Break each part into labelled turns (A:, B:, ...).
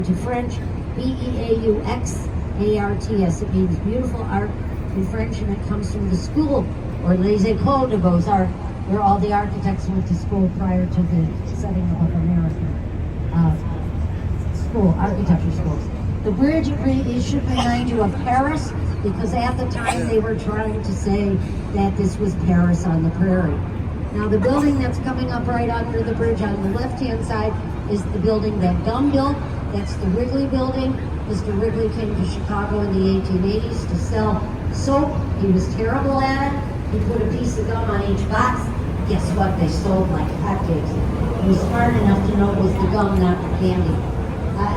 A: To French, Beauxarts. It means beautiful art in French, and it comes from the school, or Les Écoles de Beaux-Arts, where all the architects went to school prior to the setting up of American architecture schools. The bridge should remind you of Paris, because at the time they were trying to say that this was Paris on the prairie. Now the building that's coming up right under the bridge on the left-hand side is the building that Gum built. That's the Wrigley building. Mr. Wrigley came to Chicago in the 1880s to sell soap. He was terrible at it. He put a piece of gum on each box. Guess what? They sold like hotcakes. He was smart enough to know it was the gum, not the candy,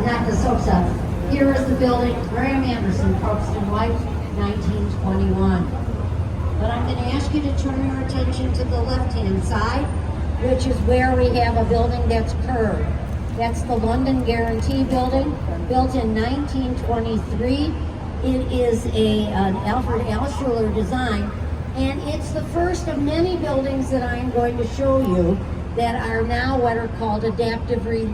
A: not the soap stuff. Here is the building, Graham Anderson, Folkestone White, 1921. But I'm going to ask you to turn your attention to the left-hand side, which is where we have a building that's curved. That's the London Guarantee Building, built in 1923. It is an Alfred Alschuler design, and it's the first of many buildings that I'm going to show you that are now what are called adaptively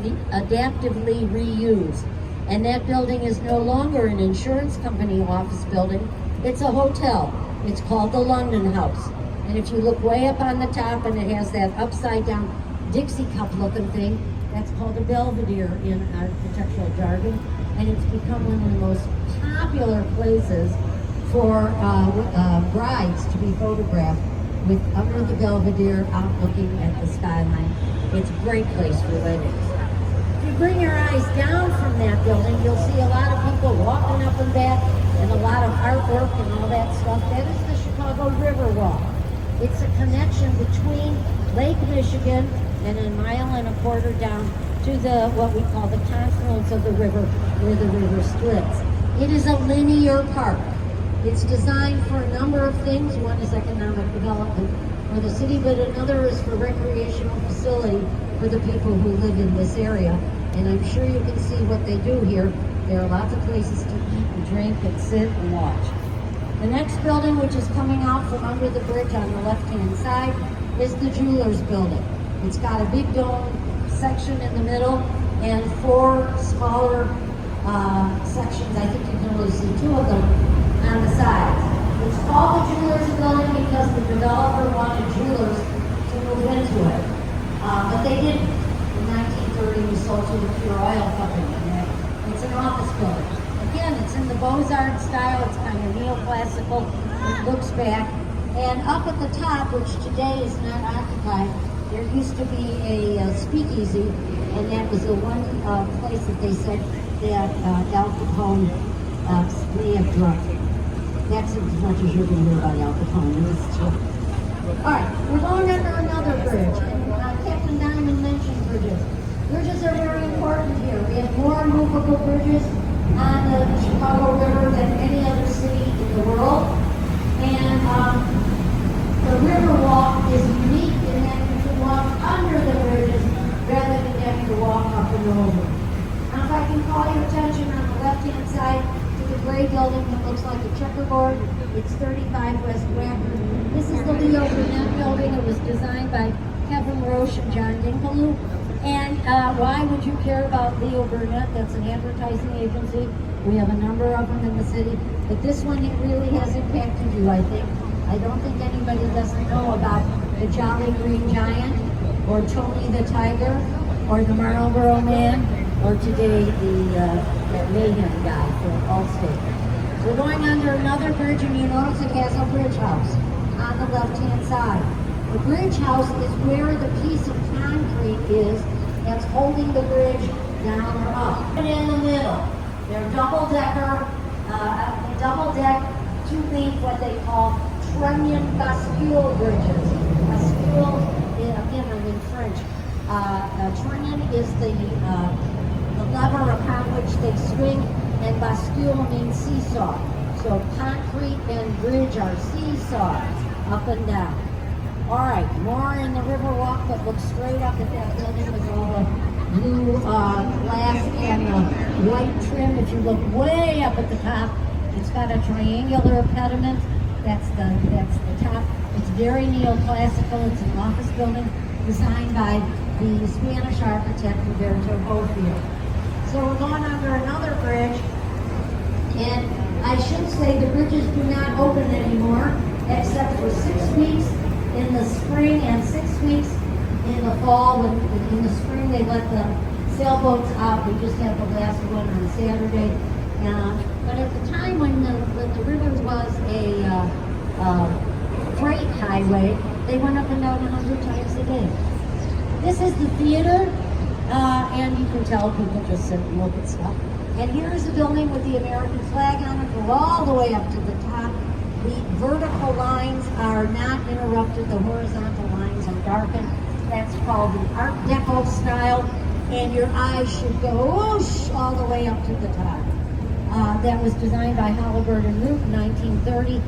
A: reused. And that building is no longer an insurance company office building, it's a hotel. It's called the London House. And if you look way up on the top, and it has that upside down Dixie cup looking thing, that's called a Belvedere in architectural jargon. And it's become one of the most popular places for brides to be photographed with under the Belvedere out looking at the skyline. It's a great place for weddings. If you bring your eyes down from that building, you'll see a lot of people walking up and back and a lot of artwork and all that stuff. That is the Chicago River Walk. It's a connection between Lake Michigan and a mile and a quarter down to the what we call the confluence of the river, where the river splits. It is a linear park. It's designed for a number of things. One is economic development for the city, but another is for recreational facility for the people who live in this area. And I'm sure you can see what they do here. There are lots of places to eat and drink and sit and watch. The next building, which is coming out from under the bridge on the left-hand side, is the Jewelers Building. It's got a big dome section in the middle and four smaller sections. I think you can only see two of them on the sides. It's called the Jewelers Building because the developer wanted jewelers to move into it. But they didn't. In 1930, we sold to the Pure Oil Company. It's an office building. Again, it's in the Beaux-Arts style. It's kind of neoclassical. It looks back. And up at the top, which today is not occupied, there used to be a speakeasy, and that was the one place that they said that Al Capone may have drunk. That's as much as you're going to hear about Al Capone. All right, we're going under another bridge, and Captain Diamond mentioned bridges. Bridges are very important here. We have more movable bridges on the Chicago River than any other city in the world, and the river walk is unique in that you can walk under the bridges rather than having to walk up and over. Now, if I can call your attention on the left-hand side to the gray building that looks like a checkerboard, it's 35 West Wacker. This is the Leo Burnett building. It was designed by Kevin Roche and John Dinkeloo. And why would you care about Leo Burnett? That's an advertising agency. We have a number of them in the city. But this one, it really has impacted you, I think. I don't think anybody doesn't know about the Jolly Green Giant, or Tony the Tiger, or the Marlboro Man, or today that Mayhem guy for Allstate. We're going under another bridge, and you notice it has a bridge house on the left-hand side. The bridge house is where the piece of concrete is that's holding the bridge down or up. And in the middle, they're double-decker, double-deck, two-leaf, what they call trunnion bascule bridges. Bascule, again, I'm in French. Trunnion is the lever upon which they swing, and bascule means seesaw. So concrete and bridge are seesaws, up and down. All right, more in the Riverwalk, but look straight up at that building with all the blue glass and the white trim. If you look way up at the top, it's got a triangular pediment. That's the top. It's very neoclassical. It's an office building designed by the Spanish architect Roberto Bofill. So we're going under another bridge, and I should say the bridges do not open anymore, except for 6 weeks in the spring and 6 weeks in the fall. In the spring they let the sailboats out. We just had the last one on Saturday. But at the time when the river was a freight highway, they went up and down 100 times a day. This is the theater, and you can tell people just sit and look at stuff. And here's a building with the American flag on it, go all the way up to the top. The vertical lines are not interrupted, the horizontal lines are darkened. That's called the Art Deco style, and your eyes should go whoosh all the way up to the top. That was designed by Halliburton Root in 1930.